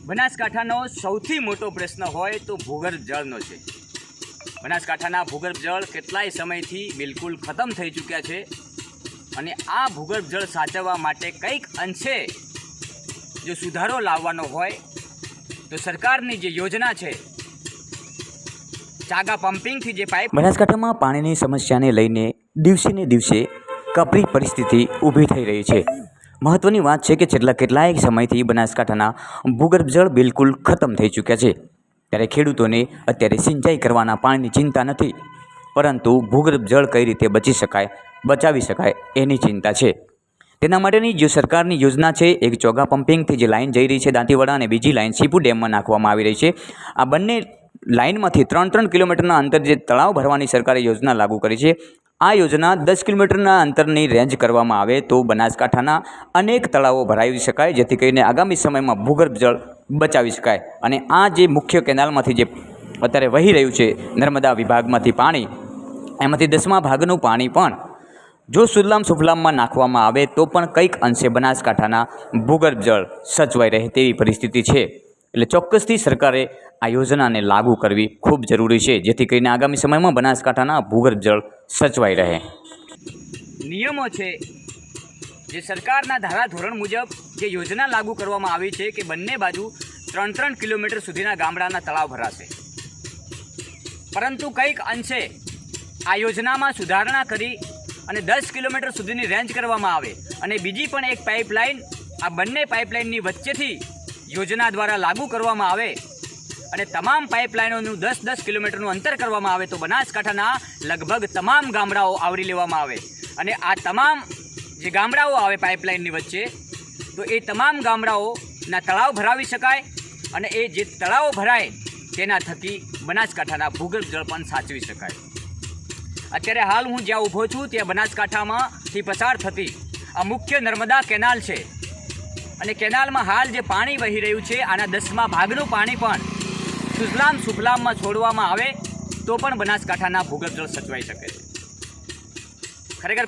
બનાસકાંઠાનો સૌથી મોટો પ્રશ્ન હોય તો ભૂગર્ભ જળનો છે। બનાસકાંઠાના ભૂગર્ભ જળ કેટલાય સમયથી બિલકુલ ખતમ થઈ ચૂક્યા છે અને આ ભૂગર્ભ જળ સાચવવા માટે કંઈક અંશે જો સુધારો લાવવાનો હોય તો સરકારની જે યોજના છે ચાગા પમ્પિંગથી જે પાઇપ બનાસકાંઠામાં પાણીની સમસ્યાને લઈને દિવસે ને દિવસે કપરી પરિસ્થિતિ ઊભી થઈ રહી છે। મહત્ત્વની વાત છે કે છેલ્લા કેટલાય સમયથી બનાસકાંઠાના ભૂગર્ભ જળ બિલકુલ ખતમ થઈ ચૂક્યા છે। ત્યારે ખેડૂતોને અત્યારે સિંચાઈ કરવાના પાણીની ચિંતા નથી, પરંતુ ભૂગર્ભ જળ કઈ રીતે બચાવી શકાય એની ચિંતા છે। તેના માટેની જે સરકારની યોજના છે, એક ચોગા પમ્પિંગથી જે લાઇન જઈ રહી છે દાંતીવાડા અને બીજી લાઇન સીપુ ડેમમાં નાખવામાં આવી રહી છે। આ બંને લાઇનમાંથી 3-3 કિલોમીટરના અંતર જે તળાવ ભરવાની સરકારે યોજના લાગુ કરી છે, આ યોજના 10 કિલોમીટરના અંતરની રેન્જ કરવામાં આવે તો બનાસકાંઠાના અનેક તળાવો ભરાવી શકાય, જેથી કરીને આગામી સમયમાં ભૂગર્ભ જળ બચાવી શકાય। અને આ જે મુખ્ય કેનાલમાંથી જે અત્યારે વહી રહ્યું છે નર્મદા વિભાગમાંથી પાણી, એમાંથી 10મા ભાગનું પાણી પણ જો સુજલામ સુફલામમાં નાખવામાં આવે તો પણ કંઈક અંશે બનાસકાંઠાના ભૂગર્ભ જળ સચવાઈ રહે તેવી પરિસ્થિતિ છે। એટલે ચોક્કસથી સરકારે આ યોજનાને લાગુ કરવી ખૂબ જરૂરી છે, જેથી કરીને આગામી સમયમાં બનાસકાંઠાના ભૂગર્ભ જળ સચવાઈ રહે। નિયમો છે જે સરકારના ધારાધોરણ મુજબ જે યોજના લાગુ કરવામાં આવી છે કે બંને બાજુ 3-3 કિલોમીટર સુધીના ગામડાના તળાવ ભરાશે, પરંતુ કંઈક અંશે આ યોજનામાં સુધારણા કરી અને 10 કિલોમીટર સુધીની રેન્જ કરવામાં આવે અને બીજી પણ એક પાઇપલાઇન આ બંને પાઇપલાઇનની વચ્ચેથી યોજના દ્વારા લાગુ કરવામાં આવે અને તમામ પાઇપલાઇનોનું 10-10 કિલોમીટરનું અંતર કરવામાં આવે તો બનાસકાંઠાના લગભગ તમામ ગામડાઓ આવરી લેવામાં આવે અને આ તમામ જે ગામડાઓ આવે પાઇપલાઇનની વચ્ચે તો એ તમામ ગામડાઓના તળાવ ભરાવી શકાય અને એ જે તળાવો ભરાય તેના થકી બનાસકાંઠાના ભૂગર્ભ જળ પણ સાચવી શકાય। અત્યારે હાલ હું જ્યાં ઊભો છું ત્યાં બનાસકાંઠામાંથી પસાર થતી આ મુખ્ય નર્મદા કેનાલ છે અને કેનાલમાં હાલ જે પાણી વહી રહ્યું છે આના 10મા ભાગનું પાણી પણ સુજલામ સુફલામમાં છોડવામાં આવે તો પણ બનાસકાંઠાના ભૂગર્ભ જળ સચવાઈ શકે છે। ખરેખર